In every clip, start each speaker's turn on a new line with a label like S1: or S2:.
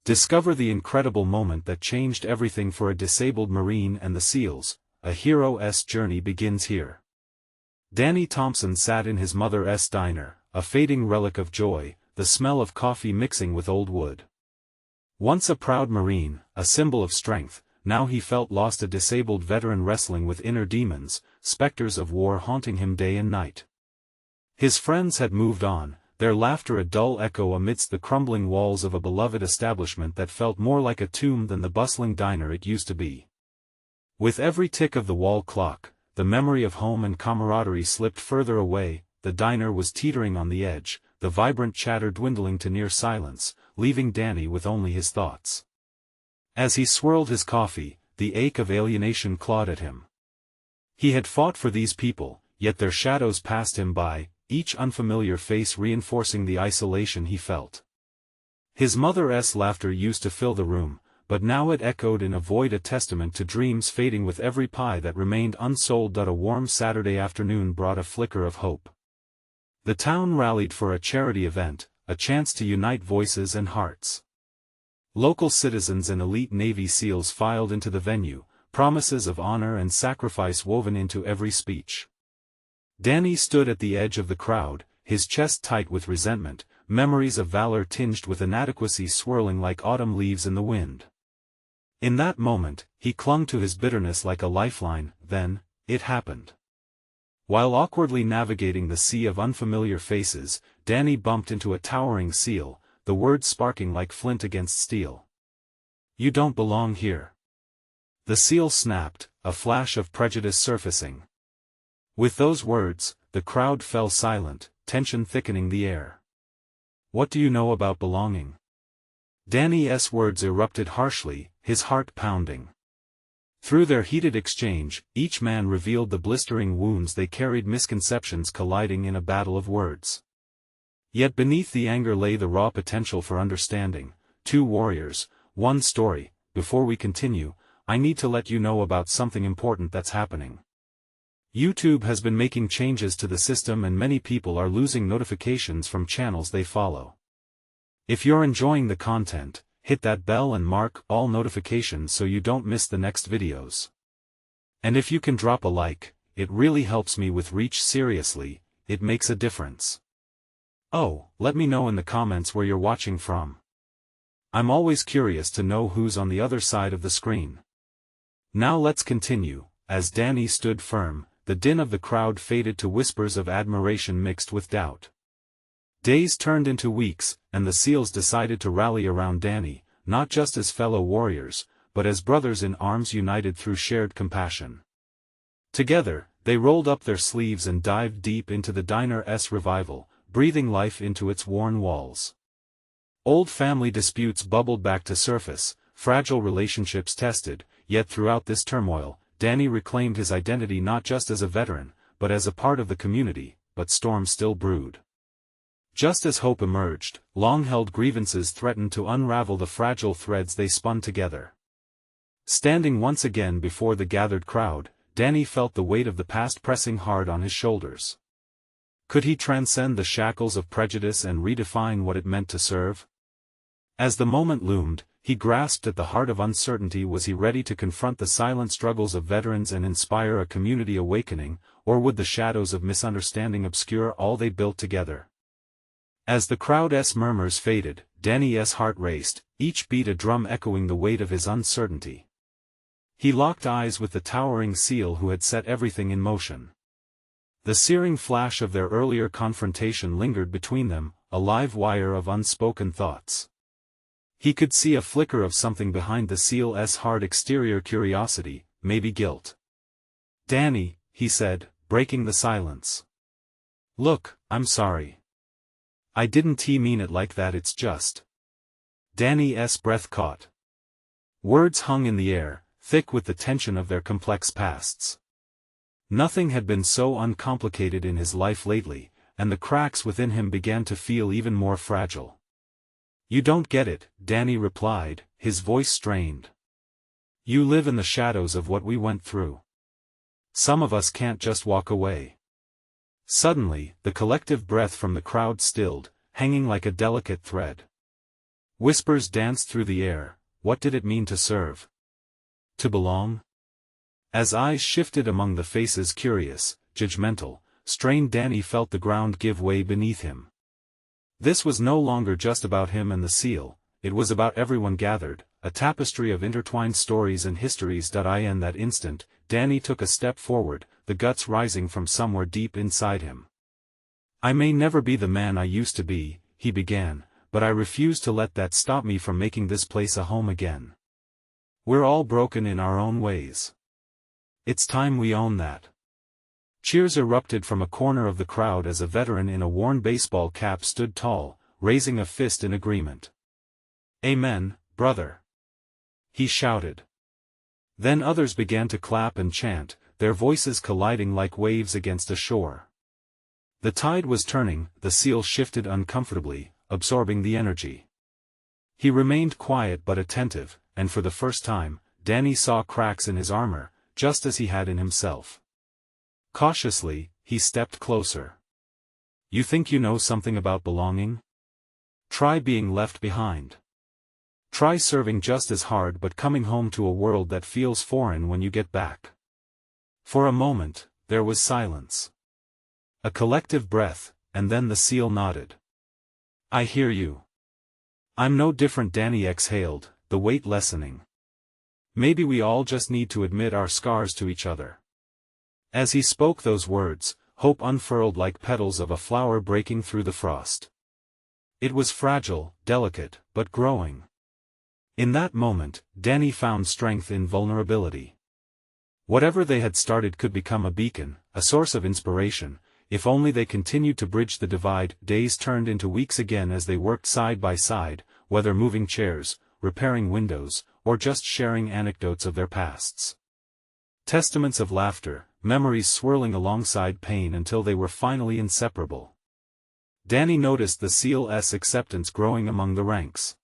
S1: Discover the incredible moment that changed everything for a disabled Marine and the SEALs. A hero's journey begins here. Danny Thompson sat in his mother's diner, a fading relic of joy, the smell of coffee mixing with old wood. Once a proud Marine, a symbol of strength, now he felt lost, a disabled veteran wrestling with inner demons, specters of war haunting him day and night. His friends had moved on, their laughter a dull echo amidst the crumbling walls of a beloved establishment that felt more like a tomb than the bustling diner it used to be. With every tick of the wall clock, the memory of home and camaraderie slipped further away. The diner was teetering on the edge, the vibrant chatter dwindling to near silence, leaving Danny with only his thoughts. As he swirled his coffee, the ache of alienation clawed at him. He had fought for these people, yet their shadows passed him by, each unfamiliar face reinforcing the isolation he felt. His mother's laughter used to fill the room, but now it echoed in a void, a testament to dreams fading with every pie that remained unsold. A warm Saturday afternoon brought a flicker of hope. The town rallied for a charity event, a chance to unite voices and hearts. Local citizens and elite Navy SEALs filed into the venue, promises of honor and sacrifice woven into every speech. Danny stood at the edge of the crowd, his chest tight with resentment, memories of valor tinged with inadequacy swirling like autumn leaves in the wind. In that moment, he clung to his bitterness like a lifeline. Then, it happened. While awkwardly navigating the sea of unfamiliar faces, Danny bumped into a towering SEAL, the words sparking like flint against steel. "You don't belong here." The SEAL snapped, a flash of prejudice surfacing. With those words, the crowd fell silent, tension thickening the air. "What do you know about belonging?" Danny's words erupted harshly, his heart pounding. Through their heated exchange, each man revealed the blistering wounds they carried, misconceptions colliding in a battle of words. Yet beneath the anger lay the raw potential for understanding. Two warriors, one story. Before we continue, I need to let you know about something important that's happening. YouTube has been making changes to the system and many people are losing notifications from channels they follow. If you're enjoying the content, hit that bell and mark all notifications so you don't miss the next videos. And if you can drop a like, it really helps me with reach. Seriously, it makes a difference. Oh, let me know in the comments where you're watching from. I'm always curious to know who's on the other side of the screen. Now let's continue. As Danny stood firm, the din of the crowd faded to whispers of admiration mixed with doubt. Days turned into weeks, and the SEALs decided to rally around Danny, not just as fellow warriors, but as brothers in arms united through shared compassion. Together, they rolled up their sleeves and dived deep into the diner's revival, breathing life into its worn walls. Old family disputes bubbled back to surface, fragile relationships tested, yet throughout this turmoil, Danny reclaimed his identity not just as a veteran, but as a part of the community. But storms still brewed. Just as hope emerged, long-held grievances threatened to unravel the fragile threads they spun together. Standing once again before the gathered crowd, Danny felt the weight of the past pressing hard on his shoulders. Could he transcend the shackles of prejudice and redefine what it meant to serve? As the moment loomed, he grasped at the heart of uncertainty. Was he ready to confront the silent struggles of veterans and inspire a community awakening, or would the shadows of misunderstanding obscure all they built together? As the crowd's murmurs faded, Danny's heart raced, each beat a drum echoing the weight of his uncertainty. He locked eyes with the towering SEAL who had set everything in motion. The searing flash of their earlier confrontation lingered between them, a live wire of unspoken thoughts. He could see a flicker of something behind the SEAL's hard exterior: curiosity, maybe guilt. "Danny," he said, breaking the silence. "Look, I'm sorry. I didn't mean it like that. It's just..." Danny's breath caught. Words hung in the air, thick with the tension of their complex pasts. Nothing had been so uncomplicated in his life lately, and the cracks within him began to feel even more fragile. "You don't get it," Danny replied, his voice strained. "You live in the shadows of what we went through. Some of us can't just walk away." Suddenly, the collective breath from the crowd stilled, hanging like a delicate thread. Whispers danced through the air. What did it mean to serve? To belong? As eyes shifted among the faces, curious, judgmental, strained, Danny felt the ground give way beneath him. This was no longer just about him and the seal, it was about everyone gathered, a tapestry of intertwined stories and histories. In that instant, Danny took a step forward, the guts rising from somewhere deep inside him. I may never be the man I used to be, he began, but I refuse to let that stop me from making this place a home again. We're all broken in our own ways. It's time we own that. Cheers erupted from a corner of the crowd as a veteran in a worn baseball cap stood tall, raising a fist in agreement. Amen, brother, he shouted. Then others began to clap and chant, their voices colliding like waves against a shore. The tide was turning, the seal shifted uncomfortably, absorbing the energy. He remained quiet but attentive, and for the first time, Danny saw cracks in his armor, just as he had in himself. Cautiously, he stepped closer. You think you know something about belonging? Try being left behind. Try serving just as hard but coming home to a world that feels foreign when you get back. For a moment, there was silence. A collective breath, and then the seal nodded. I hear you. I'm no different, Danny exhaled, the weight lessening. Maybe we all just need to admit our scars to each other. As he spoke those words, hope unfurled like petals of a flower breaking through the frost. It was fragile, delicate, but growing. In that moment, Danny found strength in vulnerability. Whatever they had started could become a beacon, a source of inspiration, if only they continued to bridge the divide. Days turned into weeks again as they worked side by side, whether moving chairs, repairing windows, or just sharing anecdotes of their pasts. Testaments of laughter, memories swirling alongside pain until they were finally inseparable. Danny noticed the seal's acceptance growing among the ranks.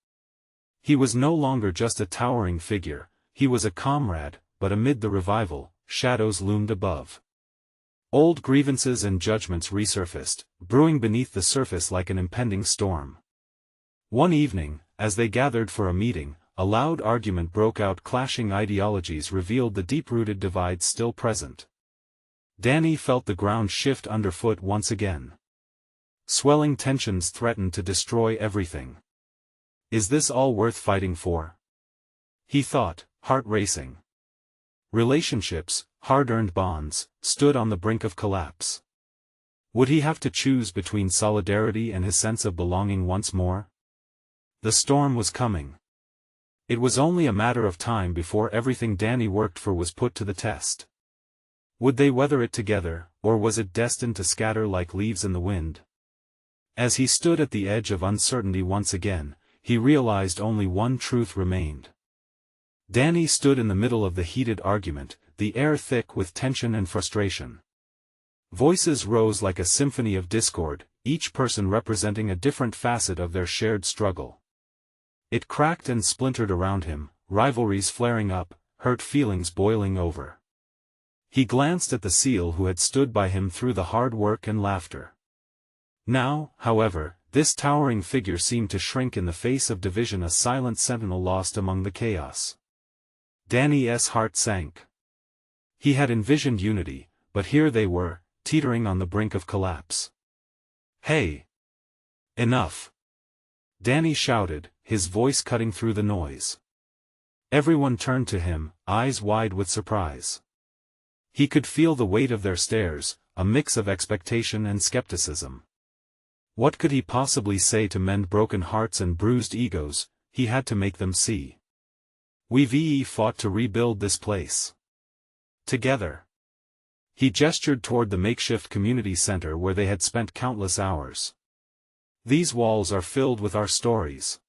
S1: He was no longer just a towering figure, he was a comrade, but amid the revival, shadows loomed above. Old grievances and judgments resurfaced, brewing beneath the surface like an impending storm. One evening, as they gathered for a meeting, a loud argument broke out. Clashing ideologies revealed the deep-rooted divides still present. Danny felt the ground shift underfoot once again. Swelling tensions threatened to destroy everything. Is this all worth fighting for? He thought, heart racing. Relationships, hard-earned bonds, stood on the brink of collapse. Would he have to choose between solidarity and his sense of belonging once more? The storm was coming. It was only a matter of time before everything Danny worked for was put to the test. Would they weather it together, or was it destined to scatter like leaves in the wind? As he stood at the edge of uncertainty once again, he realized only one truth remained. Danny stood in the middle of the heated argument, the air thick with tension and frustration. Voices rose like a symphony of discord, each person representing a different facet of their shared struggle. It cracked and splintered around him, rivalries flaring up, hurt feelings boiling over. He glanced at the seal who had stood by him through the hard work and laughter. Now, however, this towering figure seemed to shrink in the face of division, a silent sentinel lost among the chaos. Danny's heart sank. He had envisioned unity, but here they were, teetering on the brink of collapse. Hey! Enough! Danny shouted, his voice cutting through the noise. Everyone turned to him, eyes wide with surprise. He could feel the weight of their stares, a mix of expectation and skepticism. What could he possibly say to mend broken hearts and bruised egos? He had to make them see. We've fought to rebuild this place. Together. He gestured toward the makeshift community center where they had spent countless hours. These walls are filled with our stories.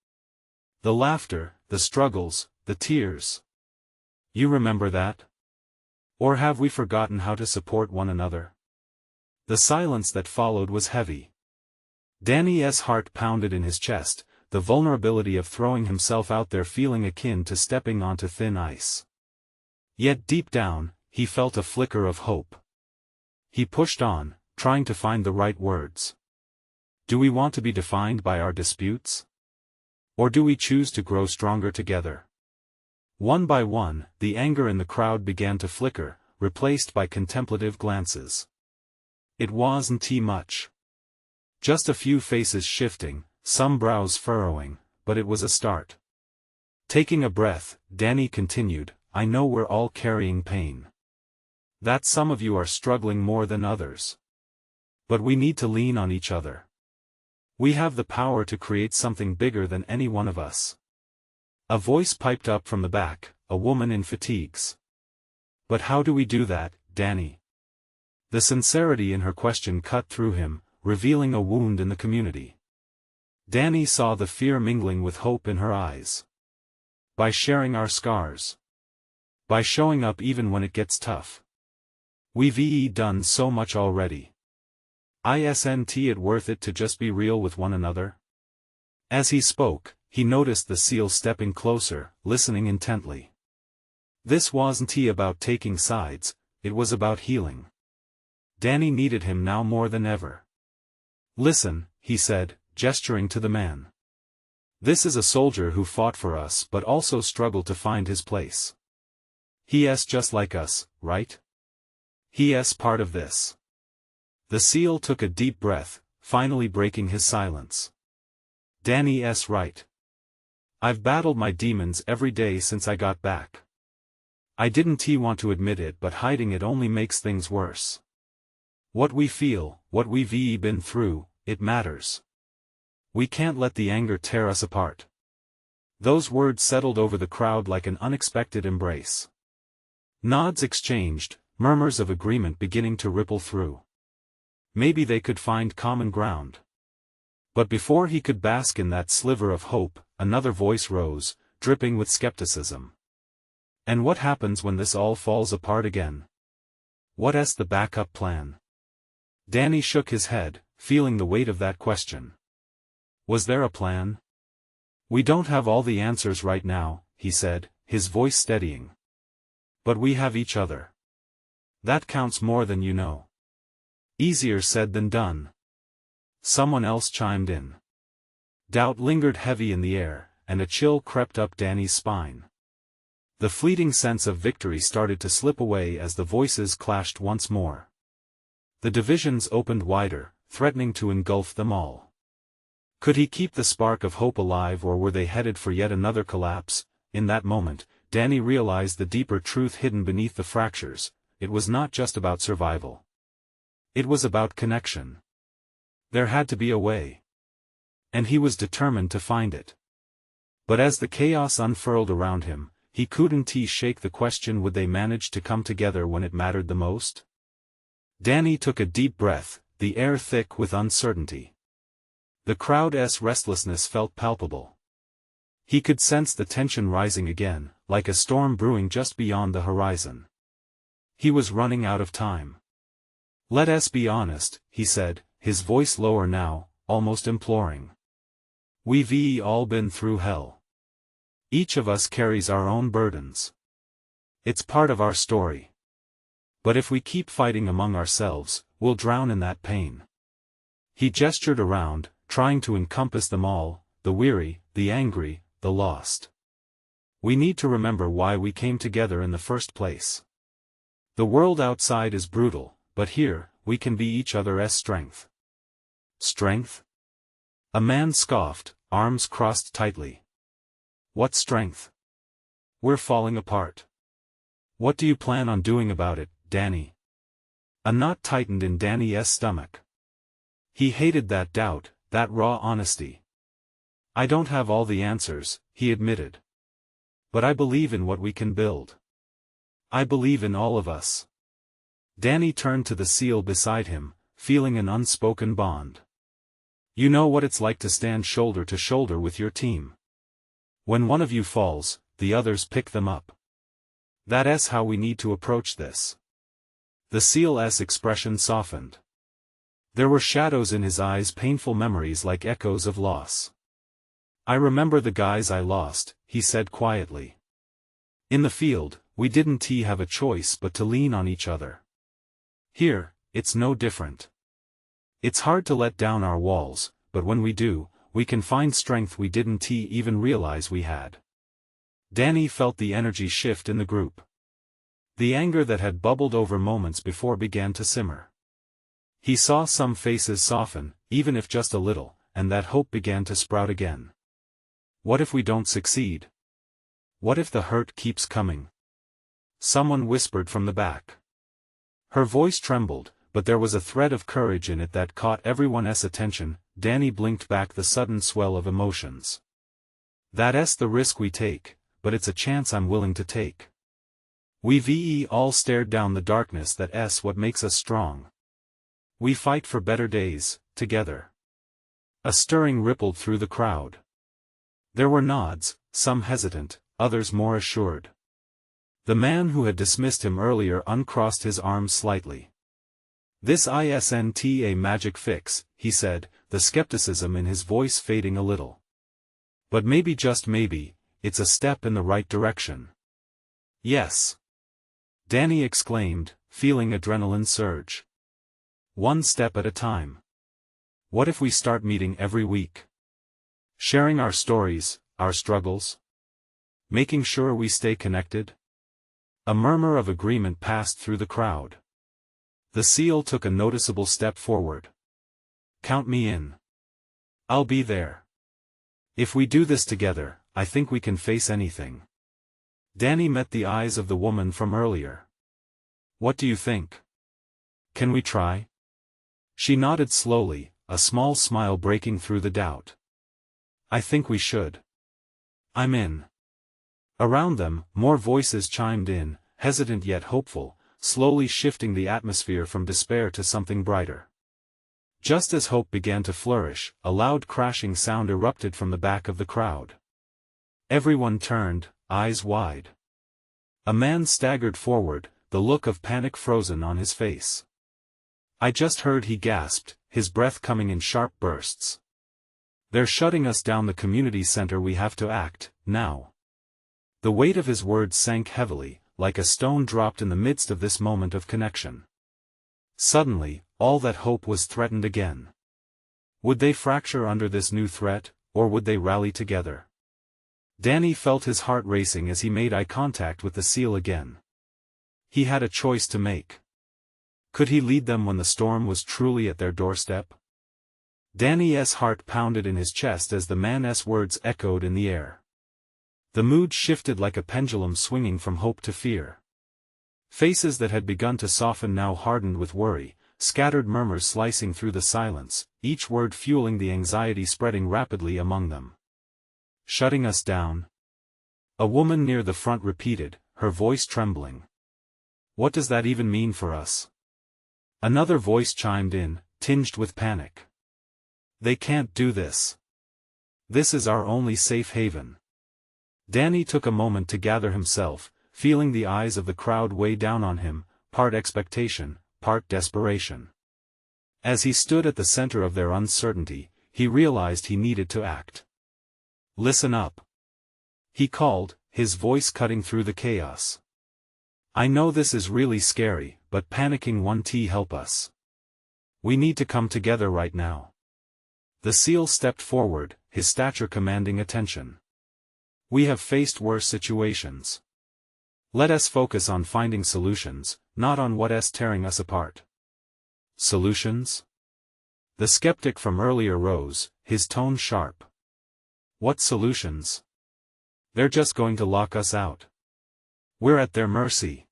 S1: The laughter, the struggles, the tears. You remember that? Or have we forgotten how to support one another? The silence that followed was heavy. Danny's heart pounded in his chest, the vulnerability of throwing himself out there feeling akin to stepping onto thin ice. Yet deep down, he felt a flicker of hope. He pushed on, trying to find the right words. Do we want to be defined by our disputes? Or do we choose to grow stronger together? One by one, the anger in the crowd began to flicker, replaced by contemplative glances. It wasn't much. Just a few faces shifting, some brows furrowing, but it was a start. Taking a breath, Danny continued, I know we're all carrying pain. That some of you are struggling more than others. But we need to lean on each other. We have the power to create something bigger than any one of us. A voice piped up from the back, a woman in fatigues. But how do we do that, Danny? The sincerity in her question cut through him, revealing a wound in the community. Danny saw the fear mingling with hope in her eyes. By sharing our scars. By showing up even when it gets tough. We've done so much already. Isn't it worth it to just be real with one another? As he spoke, he noticed the seal stepping closer, listening intently. This wasn't about taking sides, it was about healing. Danny needed him now more than ever. Listen, he said, gesturing to the man. This is a soldier who fought for us but also struggled to find his place. He's just like us, right? He's part of this. The seal took a deep breath, finally breaking his silence. Danny's right. I've battled my demons every day since I got back. I didn't want to admit it, but hiding it only makes things worse. What we feel, what we've been through, it matters. We can't let the anger tear us apart. Those words settled over the crowd like an unexpected embrace. Nods exchanged, murmurs of agreement beginning to ripple through. Maybe they could find common ground. But before he could bask in that sliver of hope, another voice rose, dripping with skepticism. And what happens when this all falls apart again? What's the backup plan? Danny shook his head, feeling the weight of that question. Was there a plan? We don't have all the answers right now, he said, his voice steadying. But we have each other. That counts more than you know. Easier said than done. Someone else chimed in. Doubt lingered heavy in the air, and a chill crept up Danny's spine. The fleeting sense of victory started to slip away as the voices clashed once more. The divisions opened wider, threatening to engulf them all. Could he keep the spark of hope alive, or were they headed for yet another collapse? In that moment, Danny realized the deeper truth hidden beneath the fractures. It was not just about survival. It was about connection. There had to be a way. And he was determined to find it. But as the chaos unfurled around him, he couldn't shake the question: would they manage to come together when it mattered the most? Danny took a deep breath, the air thick with uncertainty. The crowd's restlessness felt palpable. He could sense the tension rising again, like a storm brewing just beyond the horizon. He was running out of time. Let's be honest, he said, his voice lower now, almost imploring. We've all been through hell. Each of us carries our own burdens. It's part of our story. But if we keep fighting among ourselves, we'll drown in that pain. He gestured around, trying to encompass them all, the weary, the angry, the lost. We need to remember why we came together in the first place. The world outside is brutal, but here, we can be each other's strength. Strength? A man scoffed, arms crossed tightly. What strength? We're falling apart. What do you plan on doing about it, Danny? A knot tightened in Danny's stomach. He hated that doubt, that raw honesty. I don't have all the answers, he admitted. But I believe in what we can build. I believe in all of us. Danny turned to the seal beside him, feeling an unspoken bond. You know what it's like to stand shoulder to shoulder with your team. When one of you falls, the others pick them up. That's how we need to approach this. The seal's expression softened. There were shadows in his eyes, painful memories like echoes of loss. I remember the guys I lost, he said quietly. In the field, we didn't have a choice but to lean on each other. Here, it's no different. It's hard to let down our walls, but when we do, we can find strength we didn't even realize we had. Danny felt the energy shift in the group. The anger that had bubbled over moments before began to simmer. He saw some faces soften, even if just a little, and that hope began to sprout again. What if we don't succeed? What if the hurt keeps coming? Someone whispered from the back. Her voice trembled, but there was a thread of courage in it that caught everyone's attention. Danny blinked back the sudden swell of emotions. That's the risk we take, but it's a chance I'm willing to take. We all stared down the darkness. That's what makes us strong. We fight for better days, together. A stirring rippled through the crowd. There were nods, some hesitant, others more assured. The man who had dismissed him earlier uncrossed his arms slightly. This isn't a magic fix, he said, the skepticism in his voice fading a little. But maybe, just maybe, it's a step in the right direction. Yes. Danny exclaimed, feeling adrenaline surge. One step at a time. What if we start meeting every week? Sharing our stories, our struggles? Making sure we stay connected? A murmur of agreement passed through the crowd. The SEAL took a noticeable step forward. Count me in. I'll be there. If we do this together, I think we can face anything. Danny met the eyes of the woman from earlier. What do you think? Can we try? She nodded slowly, a small smile breaking through the doubt. I think we should. I'm in. Around them, more voices chimed in, hesitant yet hopeful, slowly shifting the atmosphere from despair to something brighter. Just as hope began to flourish, a loud crashing sound erupted from the back of the crowd. Everyone turned, eyes wide. A man staggered forward, the look of panic frozen on his face. I just heard, he gasped, his breath coming in sharp bursts. They're shutting us down, the community center. We have to act, now. The weight of his words sank heavily, like a stone dropped in the midst of this moment of connection. Suddenly, all that hope was threatened again. Would they fracture under this new threat, or would they rally together? Danny felt his heart racing as he made eye contact with the SEAL again. He had a choice to make. Could he lead them when the storm was truly at their doorstep? Danny's heart pounded in his chest as the man's words echoed in the air. The mood shifted like a pendulum, swinging from hope to fear. Faces that had begun to soften now hardened with worry, scattered murmurs slicing through the silence, each word fueling the anxiety spreading rapidly among them. Shutting us down? A woman near the front repeated, her voice trembling. What does that even mean for us? Another voice chimed in, tinged with panic. They can't do this. This is our only safe haven. Danny took a moment to gather himself, feeling the eyes of the crowd weigh down on him, part expectation, part desperation. As he stood at the center of their uncertainty, he realized he needed to act. Listen up. He called, his voice cutting through the chaos. I know this is really scary, but panicking won't help us. We need to come together right now. The SEAL stepped forward, his stature commanding attention. We have faced worse situations. Let us focus on finding solutions, not on what's tearing us apart. Solutions? The skeptic from earlier rose, his tone sharp. What solutions? They're just going to lock us out. We're at their mercy.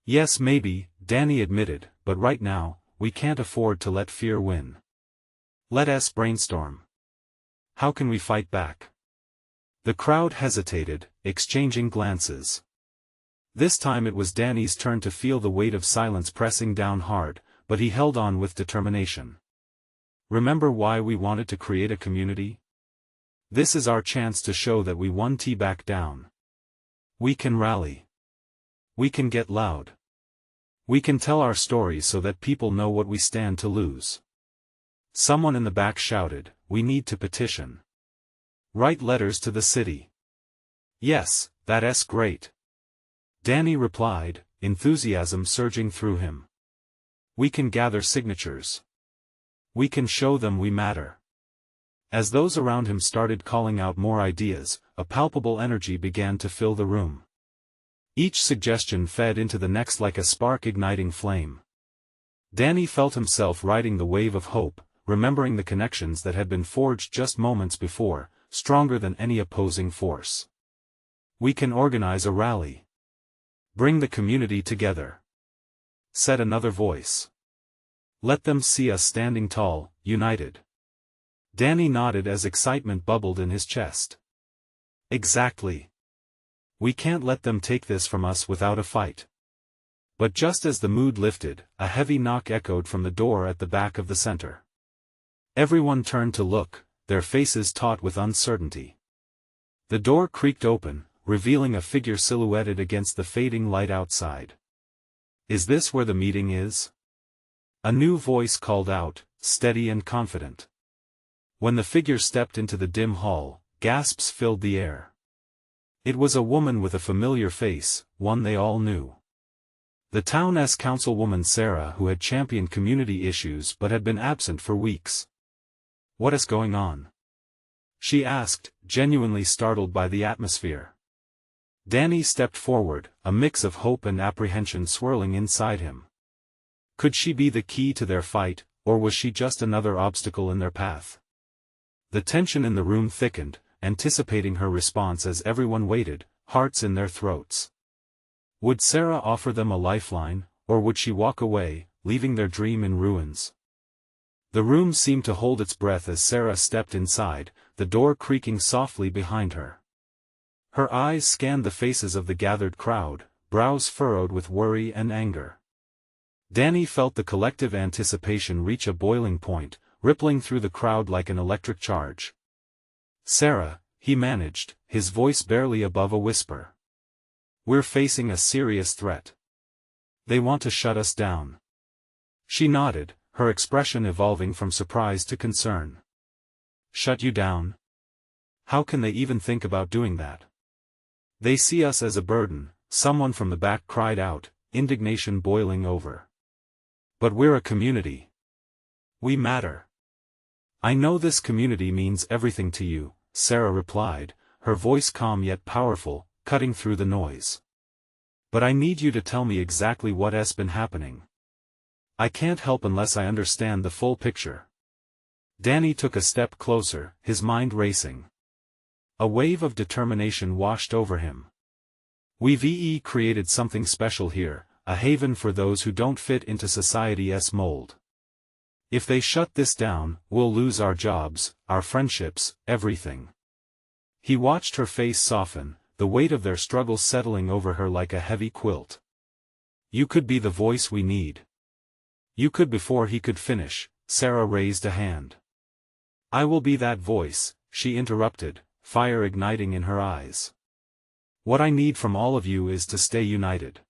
S1: Yes, maybe, Danny admitted, but right now, we can't afford to let fear win. Let us brainstorm. How can we fight back? The crowd hesitated, exchanging glances. This time it was Danny's turn to feel the weight of silence pressing down hard, but he held on with determination. Remember why we wanted to create a community? This is our chance to show that we won't back down. We can rally. We can get loud. We can tell our stories so that people know what we stand to lose. Someone in the back shouted, we need to petition. Write letters to the city. Yes, that's great. Danny replied, enthusiasm surging through him. We can gather signatures. We can show them we matter. As those around him started calling out more ideas, a palpable energy began to fill the room. Each suggestion fed into the next like a spark igniting flame. Danny felt himself riding the wave of hope, remembering the connections that had been forged just moments before, stronger than any opposing force. "We can organize a rally. Bring the community together," said another voice. "Let them see us standing tall, united." Danny nodded as excitement bubbled in his chest. "Exactly. We can't let them take this from us without a fight." But just as the mood lifted, a heavy knock echoed from the door at the back of the center. Everyone turned to look, their faces taut with uncertainty. The door creaked open, revealing a figure silhouetted against the fading light outside. "Is this where the meeting is?" A new voice called out, steady and confident. When the figure stepped into the dim hall, gasps filled the air. It was a woman with a familiar face, one they all knew. The town's councilwoman Sarah, who had championed community issues but had been absent for weeks. "What is going on?" she asked, genuinely startled by the atmosphere. Danny stepped forward, a mix of hope and apprehension swirling inside him. Could she be the key to their fight, or was she just another obstacle in their path? The tension in the room thickened, anticipating her response as everyone waited, hearts in their throats. Would Sarah offer them a lifeline, or would she walk away, leaving their dream in ruins? The room seemed to hold its breath as Sarah stepped inside, the door creaking softly behind her. Her eyes scanned the faces of the gathered crowd, brows furrowed with worry and anger. Danny felt the collective anticipation reach a boiling point, rippling through the crowd like an electric charge. "Sarah," he managed, his voice barely above a whisper. "We're facing a serious threat. They want to shut us down." She nodded, her expression evolving from surprise to concern. "Shut you down? How can they even think about doing that?" "They see us as a burden," someone from the back cried out, indignation boiling over. "But we're a community. We matter." "I know this community means everything to you," Sarah replied, her voice calm yet powerful, cutting through the noise. "But I need you to tell me exactly what's been happening. I can't help unless I understand the full picture." Danny took a step closer, his mind racing. A wave of determination washed over him. "We've created something special here, a haven for those who don't fit into society's mold. If they shut this down, we'll lose our jobs, our friendships, everything." He watched her face soften, the weight of their struggles settling over her like a heavy quilt. "You could be the voice we need." "You could." Before he could finish, Sarah raised a hand. "I will be that voice," she interrupted, fire igniting in her eyes. "What I need from all of you is to stay united.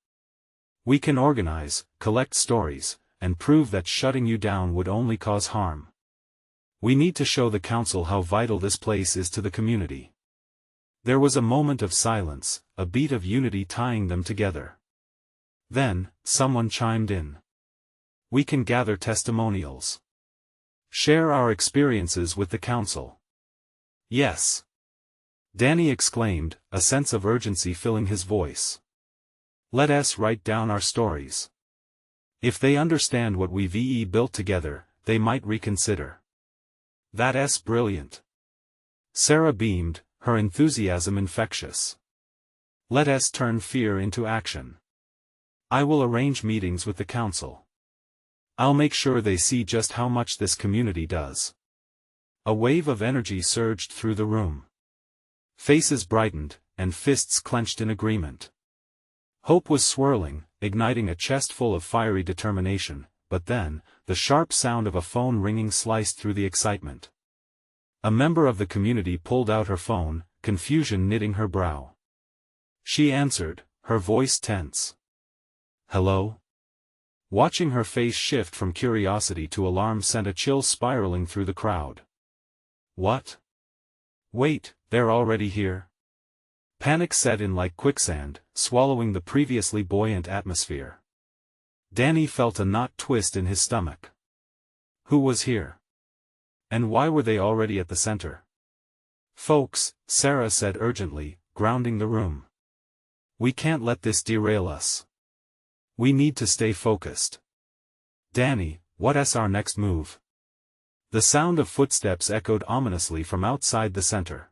S1: We can organize, collect stories, and prove that shutting you down would only cause harm. We need to show the council how vital this place is to the community." There was a moment of silence, a beat of unity tying them together. Then, someone chimed in. "We can gather testimonials. Share our experiences with the council." "Yes!" Danny exclaimed, a sense of urgency filling his voice. "Let us write down our stories. If they understand what we've built together, they might reconsider." "That's brilliant." Sarah beamed, her enthusiasm infectious. "Let us turn fear into action. I will arrange meetings with the council. I'll make sure they see just how much this community does." A wave of energy surged through the room. Faces brightened, and fists clenched in agreement. Hope was swirling, igniting a chest full of fiery determination, but then, the sharp sound of a phone ringing sliced through the excitement. A member of the community pulled out her phone, confusion knitting her brow. She answered, her voice tense. "Hello?" Watching her face shift from curiosity to alarm sent a chill spiraling through the crowd. "What? Wait, they're already here?" Panic set in like quicksand, swallowing the previously buoyant atmosphere. Danny felt a knot twist in his stomach. Who was here? And why were they already at the center? Folks, Sarah said urgently, grounding the room. We can't let this derail us. We need to stay focused. Danny, what's our next move? The sound of footsteps echoed ominously from outside the center.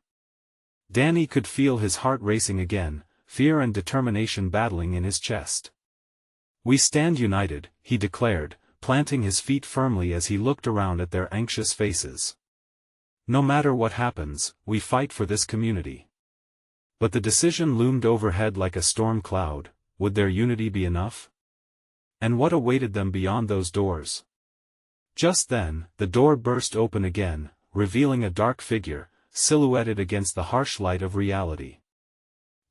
S1: Danny could feel his heart racing again, fear and determination battling in his chest. We stand united, he declared, planting his feet firmly as he looked around at their anxious faces. No matter what happens, we fight for this community. But the decision loomed overhead like a storm cloud. Would their unity be enough? And what awaited them beyond those doors? Just then, the door burst open again, revealing a dark figure, silhouetted against the harsh light of reality.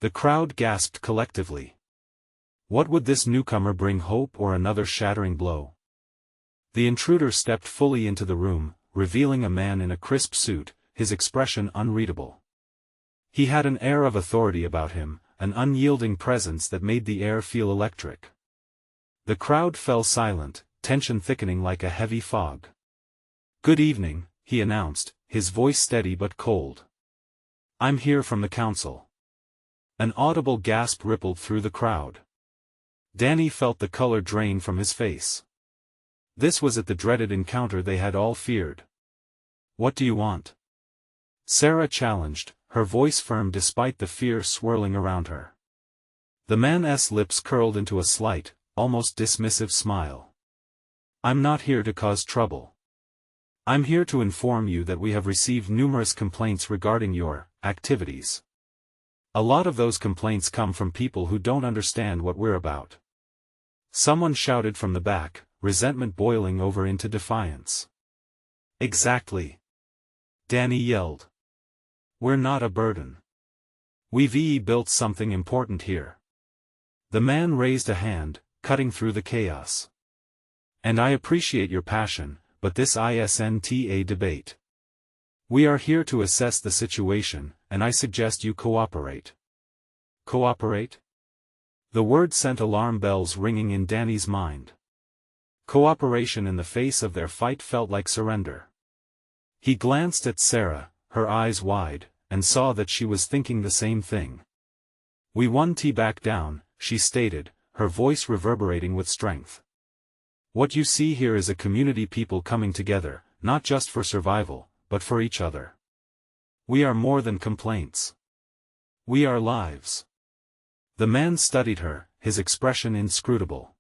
S1: The crowd gasped collectively. What would this newcomer bring, hope or another shattering blow? The intruder stepped fully into the room, revealing a man in a crisp suit, his expression unreadable. He had an air of authority about him, an unyielding presence that made the air feel electric. The crowd fell silent, tension thickening like a heavy fog. Good evening, he announced, his voice steady but cold. I'm here from the council. An audible gasp rippled through the crowd. Danny felt the color drain from his face. This was at the dreaded encounter they had all feared. What do you want? Sarah challenged, her voice firm despite the fear swirling around her. The man's lips curled into a slight, almost dismissive smile. I'm not here to cause trouble. I'm here to inform you that we have received numerous complaints regarding your activities. A lot of those complaints come from people who don't understand what we're about. Someone shouted from the back, resentment boiling over into defiance. Exactly. Danny yelled. We're not a burden. We've built something important here. The man raised a hand, cutting through the chaos. And I appreciate your passion, but this isn't a debate. We are here to assess the situation, and I suggest you cooperate. Cooperate? The word sent alarm bells ringing in Danny's mind. Cooperation in the face of their fight felt like surrender. He glanced at Sarah, her eyes wide, and saw that she was thinking the same thing. We won't back down, she stated, her voice reverberating with strength. What you see here is a community, people coming together, not just for survival, but for each other. We are more than complaints. We are lives. The man studied her, his expression inscrutable.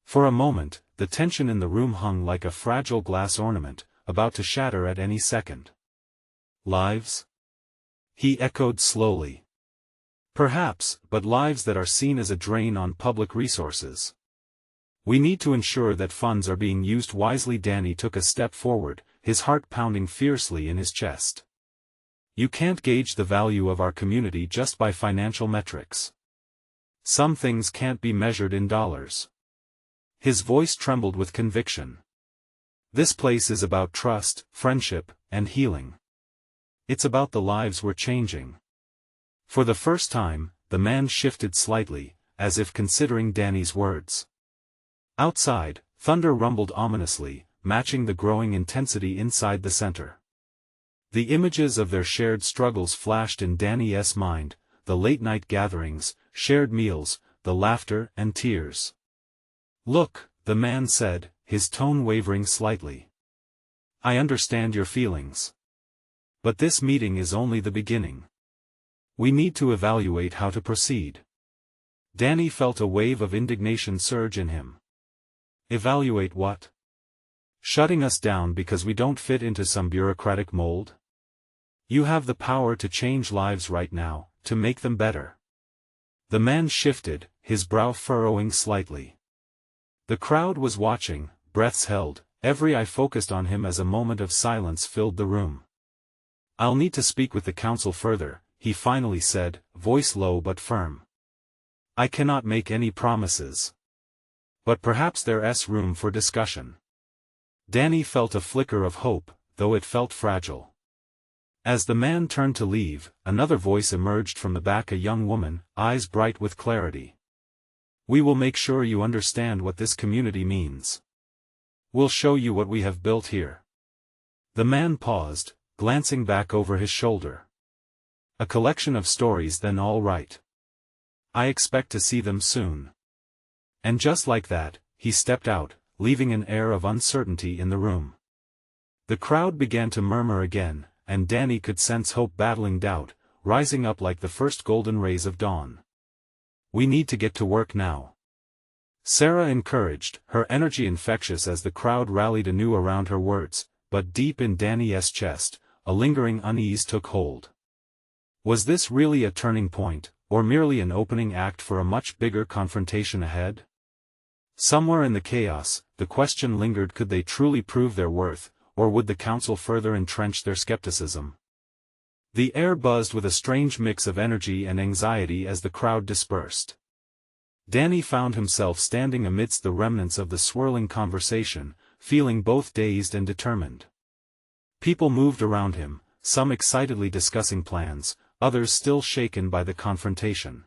S1: For a moment, the tension in the room hung like a fragile glass ornament, about to shatter at any second. Lives? He echoed slowly. Perhaps, but lives that are seen as a drain on public resources. We need to ensure that funds are being used wisely. Danny took a step forward, his heart pounding fiercely in his chest. You can't gauge the value of our community just by financial metrics. Some things can't be measured in dollars. His voice trembled with conviction. This place is about trust, friendship, and healing. It's about the lives we're changing. For the first time, the man shifted slightly, as if considering Danny's words. Outside, thunder rumbled ominously, matching the growing intensity inside the center. The images of their shared struggles flashed in Danny's mind, the late-night gatherings, shared meals, the laughter and tears. Look, the man said, his tone wavering slightly. I understand your feelings. But this meeting is only the beginning. We need to evaluate how to proceed. Danny felt a wave of indignation surge in him. Evaluate what? Shutting us down because we don't fit into some bureaucratic mold? You have the power to change lives right now, to make them better. The man shifted, his brow furrowing slightly. The crowd was watching, breaths held, every eye focused on him as a moment of silence filled the room. I'll need to speak with the council further, he finally said, voice low but firm. I cannot make any promises. But perhaps there's room for discussion. Danny felt a flicker of hope, though it felt fragile. As the man turned to leave, another voice emerged from the back, a young woman, eyes bright with clarity. We will make sure you understand what this community means. We'll show you what we have built here. The man paused, glancing back over his shoulder. A collection of stories then, all right. I expect to see them soon. And just like that, he stepped out, leaving an air of uncertainty in the room. The crowd began to murmur again, and Danny could sense hope battling doubt, rising up like the first golden rays of dawn. We need to get to work now. Sarah encouraged, her energy infectious as the crowd rallied anew around her words, but deep in Danny's chest, a lingering unease took hold. Was this really a turning point, or merely an opening act for a much bigger confrontation ahead? Somewhere in the chaos, the question lingered: could they truly prove their worth, or would the council further entrench their skepticism? The air buzzed with a strange mix of energy and anxiety as the crowd dispersed. Danny found himself standing amidst the remnants of the swirling conversation, feeling both dazed and determined. People moved around him, some excitedly discussing plans, others still shaken by the confrontation.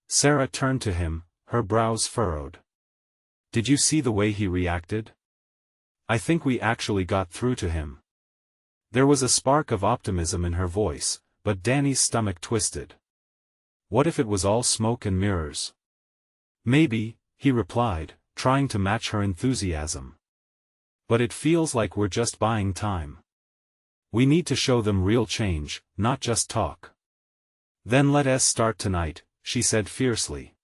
S1: Sarah turned to him, her brows furrowed. Did you see the way he reacted? I think we actually got through to him. There was a spark of optimism in her voice, but Danny's stomach twisted. What if it was all smoke and mirrors? Maybe, he replied, trying to match her enthusiasm. But it feels like we're just buying time. We need to show them real change, not just talk. Then let us start tonight, she said fiercely.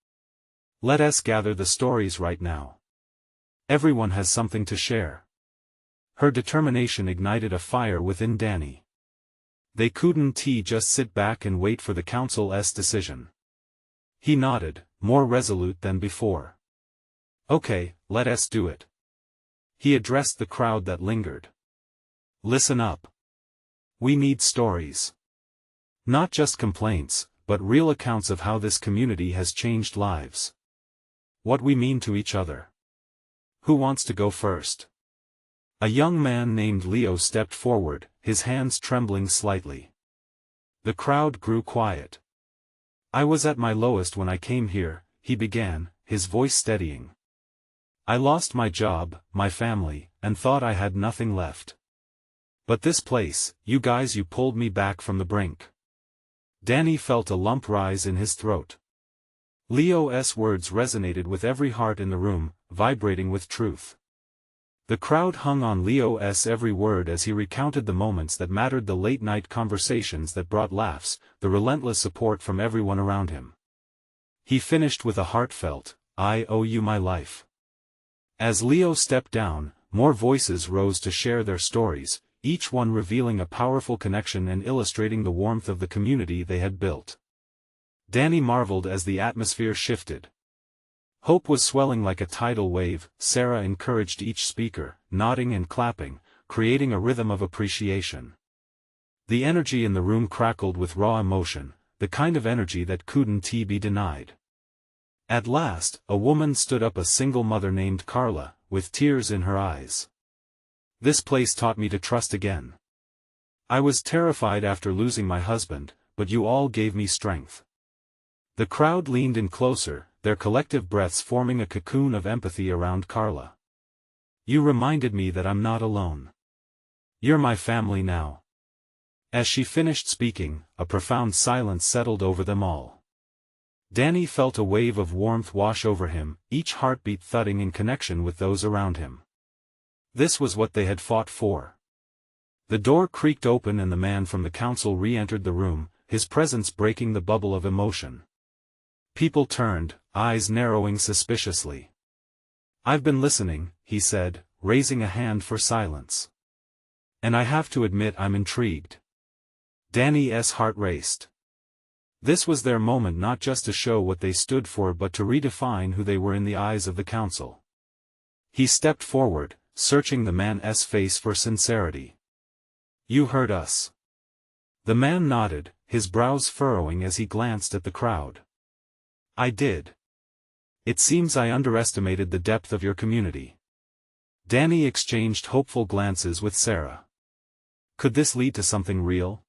S1: Let us gather the stories right now. Everyone has something to share. Her determination ignited a fire within Danny. They couldn't just sit back and wait for the council's decision. He nodded, more resolute than before. Okay, let us do it. He addressed the crowd that lingered. Listen up. We need stories. Not just complaints, but real accounts of how this community has changed lives. What we mean to each other. Who wants to go first? A young man named Leo stepped forward, his hands trembling slightly. The crowd grew quiet. I was at my lowest when I came here, he began, his voice steadying. I lost my job, my family, and thought I had nothing left. But this place, you guys, you pulled me back from the brink. Danny felt a lump rise in his throat. Leo's words resonated with every heart in the room, vibrating with truth. The crowd hung on Leo's every word as he recounted the moments that mattered, the late-night conversations that brought laughs, the relentless support from everyone around him. He finished with a heartfelt, I owe you my life. As Leo stepped down, more voices rose to share their stories, each one revealing a powerful connection and illustrating the warmth of the community they had built. Danny marveled as the atmosphere shifted. Hope was swelling like a tidal wave. Sarah encouraged each speaker, nodding and clapping, creating a rhythm of appreciation. The energy in the room crackled with raw emotion, the kind of energy that couldn't be denied. At last, a woman stood up, a single mother named Carla, with tears in her eyes. This place taught me to trust again. I was terrified after losing my husband, but you all gave me strength. The crowd leaned in closer, their collective breaths forming a cocoon of empathy around Carla. You reminded me that I'm not alone. You're my family now. As she finished speaking, a profound silence settled over them all. Danny felt a wave of warmth wash over him, each heartbeat thudding in connection with those around him. This was what they had fought for. The door creaked open and the man from the council re-entered the room, his presence breaking the bubble of emotion. People turned, eyes narrowing suspiciously. I've been listening, he said, raising a hand for silence. And I have to admit I'm intrigued. Danny's heart raced. This was their moment, not just to show what they stood for but to redefine who they were in the eyes of the council. He stepped forward, searching the man's face for sincerity. You heard us. The man nodded, his brows furrowing as he glanced at the crowd. I did. It seems I underestimated the depth of your community. Danny exchanged hopeful glances with Sarah. Could this lead to something real?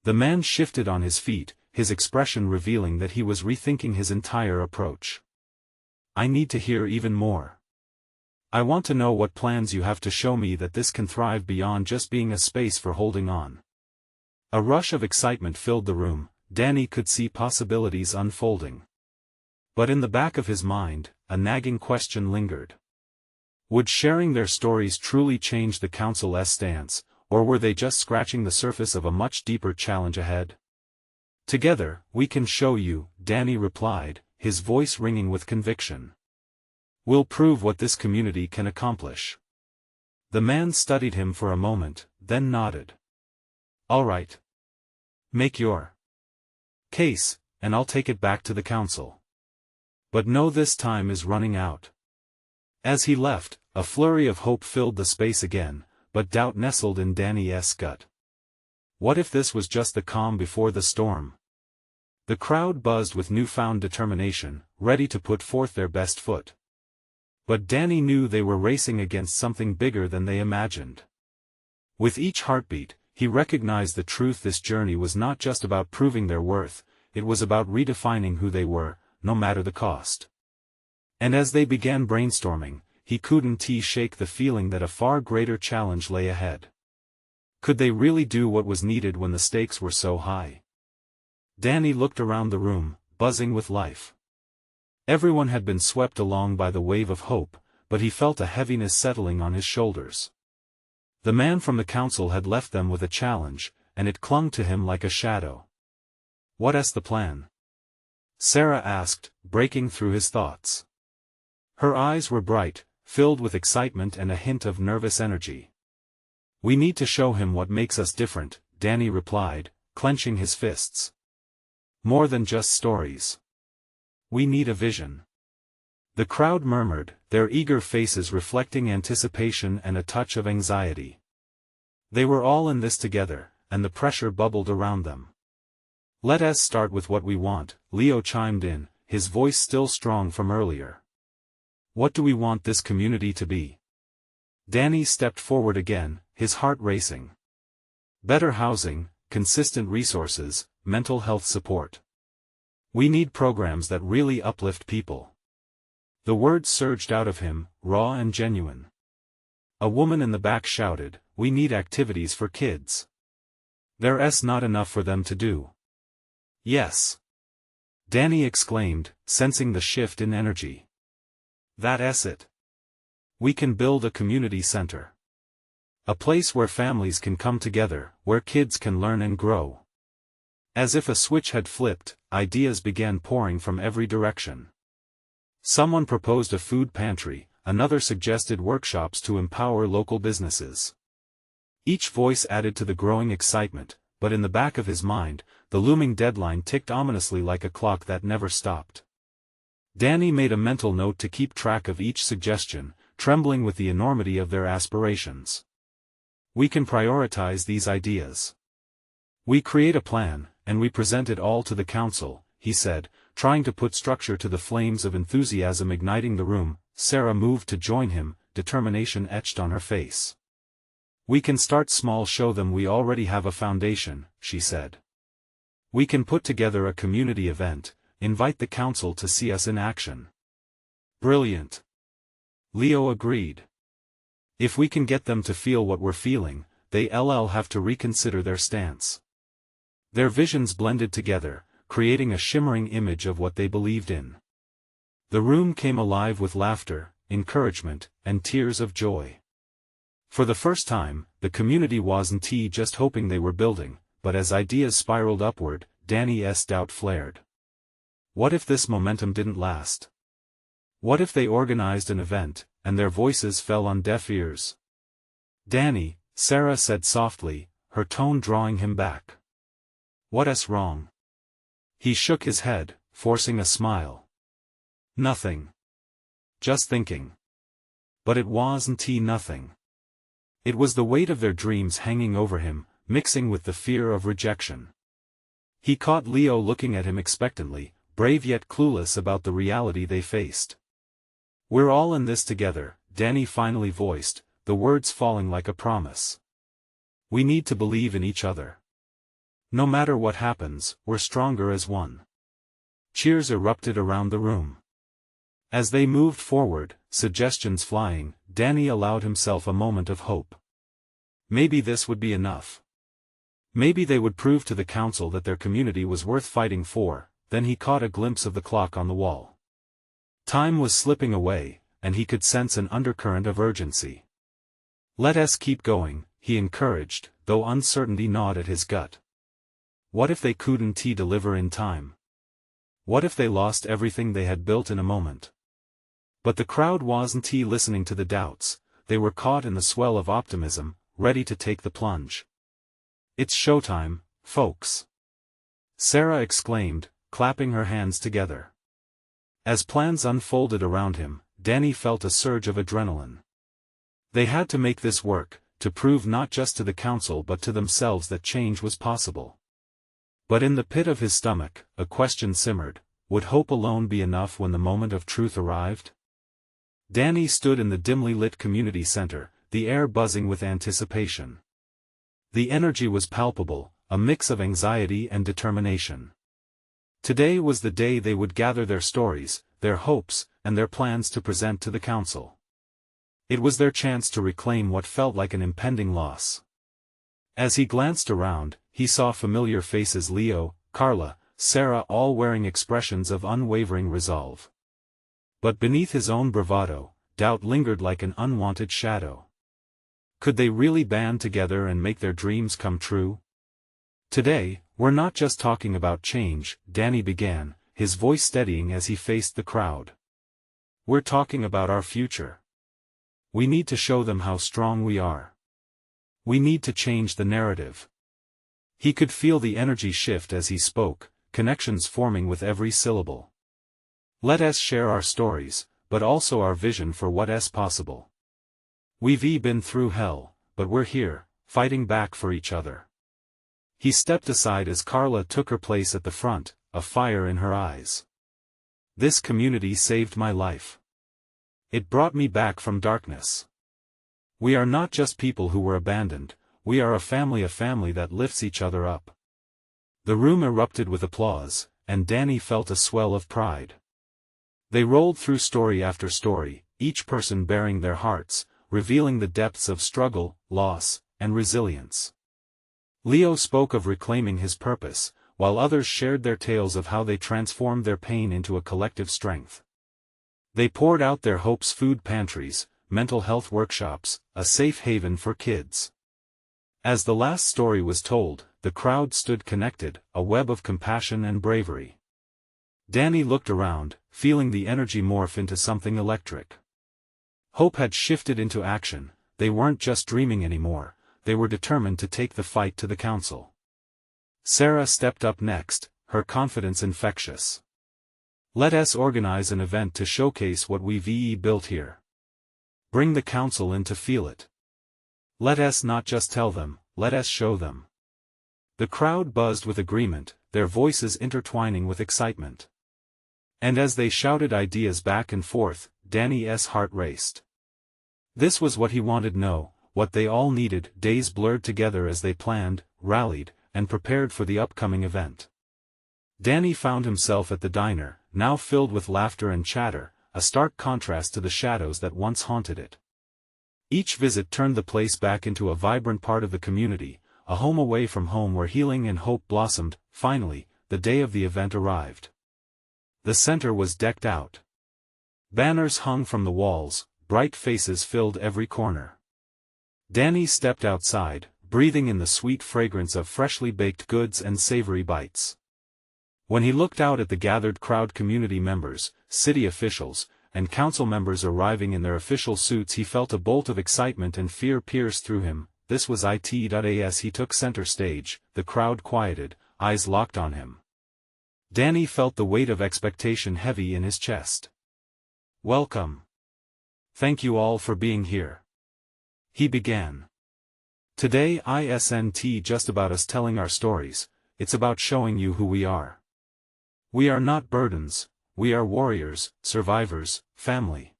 S1: The man shifted on his feet, his expression revealing that he was rethinking his entire approach. I need to hear even more. I want to know what plans you have to show me that this can thrive beyond just being a space for holding on. A rush of excitement filled the room. Danny could see possibilities unfolding. But in the back of his mind, a nagging question lingered. Would sharing their stories truly change the council's stance, or were they just scratching the surface of a much deeper challenge ahead? Together, we can show you, Danny replied, his voice ringing with conviction. We'll prove what this community can accomplish. The man studied him for a moment, then nodded. All right. Make your case, and I'll take it back to the council. But know this time is running out. As he left, a flurry of hope filled the space again, but doubt nestled in Danny's gut. What if this was just the calm before the storm? The crowd buzzed with newfound determination, ready to put forth their best foot. But Danny knew they were racing against something bigger than they imagined. With each heartbeat, he recognized the truth: this journey was not just about proving their worth, it was about redefining who they were, no matter the cost. And as they began brainstorming, he couldn't shake the feeling that a far greater challenge lay ahead. Could they really do what was needed when the stakes were so high? Danny looked around the room, buzzing with life. Everyone had been swept along by the wave of hope, but he felt a heaviness settling on his shoulders. The man from the council had left them with a challenge, and it clung to him like a shadow. What's the plan? Sarah asked, breaking through his thoughts. Her eyes were bright, filled with excitement and a hint of nervous energy. We need to show him what makes us different, Danny replied, clenching his fists. More than just stories. We need a vision. The crowd murmured, their eager faces reflecting anticipation and a touch of anxiety. They were all in this together, and the pressure bubbled around them. Let us start with what we want, Leo chimed in, his voice still strong from earlier. What do we want this community to be? Danny stepped forward again, his heart racing. Better housing, consistent resources, mental health support. We need programs that really uplift people. The words surged out of him, raw and genuine. A woman in the back shouted, we need activities for kids. There's not enough for them to do. Yes. Danny exclaimed, sensing the shift in energy. That's it. We can build a community center. A place where families can come together, where kids can learn and grow. As if a switch had flipped, ideas began pouring from every direction. Someone proposed a food pantry, another suggested workshops to empower local businesses. Each voice added to the growing excitement, but in the back of his mind, the looming deadline ticked ominously like a clock that never stopped. Danny made a mental note to keep track of each suggestion, trembling with the enormity of their aspirations. We can prioritize these ideas. We create a plan, and we present it all to the council, he said, trying to put structure to the flames of enthusiasm igniting the room. Sarah moved to join him, determination etched on her face. We can start small, show them we already have a foundation, she said. We can put together a community event, invite the council to see us in action. Brilliant. Leo agreed. If we can get them to feel what we're feeling, they'll have to reconsider their stance. Their visions blended together, creating a shimmering image of what they believed in. The room came alive with laughter, encouragement, and tears of joy. For the first time, the community wasn't just hoping they were building, but as ideas spiraled upward, Danny's doubt flared. What if this momentum didn't last? What if they organized an event, and their voices fell on deaf ears? Danny, Sarah said softly, her tone drawing him back. What's wrong? He shook his head, forcing a smile. Nothing. Just thinking. But it wasn't nothing. It was the weight of their dreams hanging over him, mixing with the fear of rejection. He caught Leo looking at him expectantly, brave yet clueless about the reality they faced. We're all in this together, Danny finally voiced, the words falling like a promise. We need to believe in each other. No matter what happens, we're stronger as one. Cheers erupted around the room. As they moved forward, suggestions flying, Danny allowed himself a moment of hope. Maybe this would be enough. Maybe they would prove to the council that their community was worth fighting for. Then he caught a glimpse of the clock on the wall. Time was slipping away, and he could sense an undercurrent of urgency. Let us keep going, he encouraged, though uncertainty gnawed at his gut. What if they couldn't deliver in time? What if they lost everything they had built in a moment? But the crowd wasn't listening to the doubts. They were caught in the swell of optimism, ready to take the plunge. It's showtime, folks! Sarah exclaimed, clapping her hands together. As plans unfolded around him, Danny felt a surge of adrenaline. They had to make this work, to prove not just to the council but to themselves that change was possible. But in the pit of his stomach, a question simmered: would hope alone be enough when the moment of truth arrived? Danny stood in the dimly lit community center, the air buzzing with anticipation. The energy was palpable, a mix of anxiety and determination. Today was the day they would gather their stories, their hopes, and their plans to present to the council. It was their chance to reclaim what felt like an impending loss. As he glanced around, he saw familiar faces: Leo, Carla, Sarah, all wearing expressions of unwavering resolve. But beneath his own bravado, doubt lingered like an unwanted shadow. Could they really band together and make their dreams come true? Today, we're not just talking about change, Danny began, his voice steadying as he faced the crowd. We're talking about our future. We need to show them how strong we are. We need to change the narrative. He could feel the energy shift as he spoke, connections forming with every syllable. Let us share our stories, but also our vision for what's possible. We've been through hell, but we're here, fighting back for each other. He stepped aside as Carla took her place at the front, a fire in her eyes. This community saved my life. It brought me back from darkness. We are not just people who were abandoned, we are a family that lifts each other up. The room erupted with applause, and Danny felt a swell of pride. They rolled through story after story, each person bearing their hearts, revealing the depths of struggle, loss, and resilience. Leo spoke of reclaiming his purpose, while others shared their tales of how they transformed their pain into a collective strength. They poured out their hopes: food pantries, mental health workshops, a safe haven for kids. As the last story was told, the crowd stood connected, a web of compassion and bravery. Danny looked around, feeling the energy morph into something electric. Hope had shifted into action. They weren't just dreaming anymore, they were determined to take the fight to the council. Sarah stepped up next, her confidence infectious. Let us organize an event to showcase what we've built here. Bring the council in to feel it. Let us not just tell them, let us show them. The crowd buzzed with agreement, their voices intertwining with excitement. And as they shouted ideas back and forth, Danny's heart raced. This was what he wanted to know, what they all needed. Days blurred together as they planned, rallied, and prepared for the upcoming event. Danny found himself at the diner, now filled with laughter and chatter, a stark contrast to the shadows that once haunted it. Each visit turned the place back into a vibrant part of the community, a home away from home where healing and hope blossomed. Finally, the day of the event arrived. The center was decked out. Banners hung from the walls, bright faces filled every corner. Danny stepped outside, breathing in the sweet fragrance of freshly baked goods and savory bites. When he looked out at the gathered crowd, community members, city officials, and council members arriving in their official suits, he felt a bolt of excitement and fear pierce through him. This was it. As he took center stage, the crowd quieted, eyes locked on him. Danny felt the weight of expectation heavy in his chest. Welcome. Thank you all for being here. He began. Today isn't just about us telling our stories, it's about showing you who we are. We are not burdens, we are warriors, survivors, family.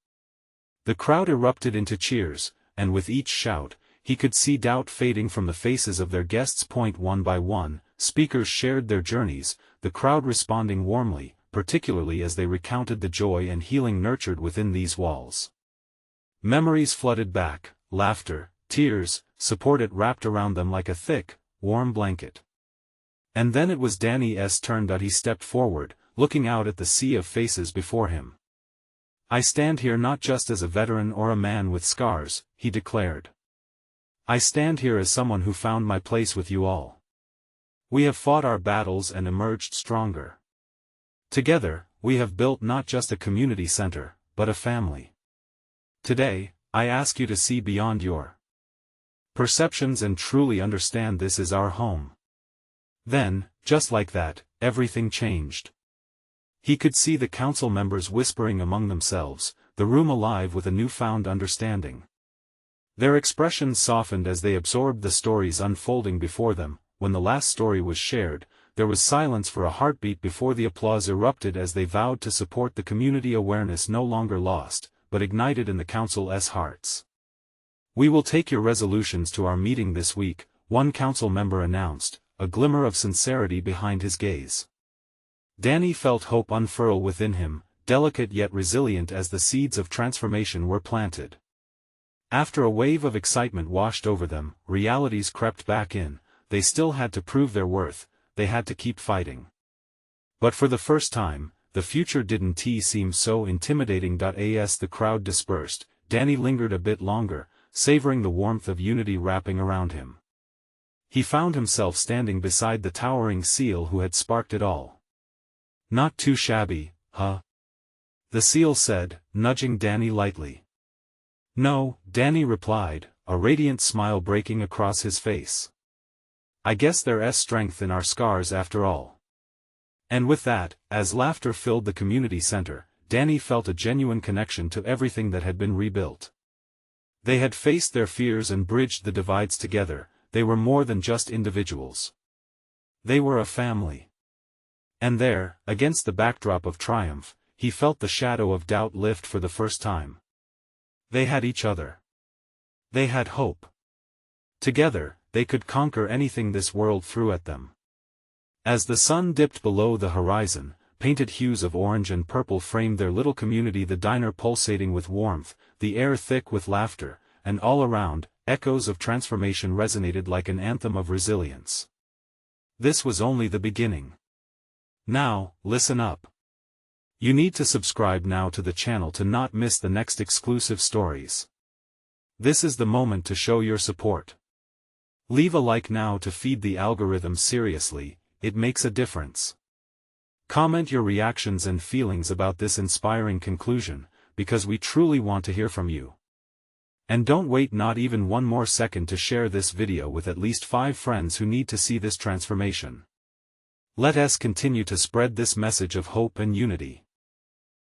S1: The crowd erupted into cheers, and with each shout, he could see doubt fading from the faces of their guests. One by one, speakers shared their journeys, the crowd responding warmly, particularly as they recounted the joy and healing nurtured within these walls. Memories flooded back, laughter, tears, support it wrapped around them like a thick, warm blanket. And then it was Danny's turn. He stepped forward, looking out at the sea of faces before him. "I stand here not just as a veteran or a man with scars," he declared. "I stand here as someone who found my place with you all. We have fought our battles and emerged stronger. Together, we have built not just a community center, but a family. Today, I ask you to see beyond your perceptions and truly understand this is our home." Then, just like that, everything changed. He could see the council members whispering among themselves, the room alive with a newfound understanding. Their expressions softened as they absorbed the stories unfolding before them. When the last story was shared, there was silence for a heartbeat before the applause erupted as they vowed to support the community. Awareness no longer lost, but ignited in the council's hearts. "We will take your resolutions to our meeting this week," one council member announced, a glimmer of sincerity behind his gaze. Danny felt hope unfurl within him, delicate yet resilient as the seeds of transformation were planted. After a wave of excitement washed over them, realities crept back in. They still had to prove their worth, they had to keep fighting. But for the first time, the future didn't seem so intimidating. As the crowd dispersed, Danny lingered a bit longer, savoring the warmth of unity wrapping around him. He found himself standing beside the towering seal who had sparked it all. "Not too shabby, huh?" the seal said, nudging Danny lightly. "No," Danny replied, a radiant smile breaking across his face. "I guess there's strength in our scars after all." And with that, as laughter filled the community center, Danny felt a genuine connection to everything that had been rebuilt. They had faced their fears and bridged the divides together. They were more than just individuals. They were a family. And there, against the backdrop of triumph, he felt the shadow of doubt lift for the first time. They had each other. They had hope. Together, they could conquer anything this world threw at them. As the sun dipped below the horizon, painted hues of orange and purple framed their little community, the diner pulsating with warmth, the air thick with laughter, and all around, echoes of transformation resonated like an anthem of resilience. This was only the beginning. Now, listen up. You need to subscribe now to the channel to not miss the next exclusive stories. This is the moment to show your support. Leave a like now to feed the algorithm. Seriously, it makes a difference. Comment your reactions and feelings about this inspiring conclusion, because we truly want to hear from you. And don't wait not even one more second to share this video with at least 5 friends who need to see this transformation. Let us continue to spread this message of hope and unity.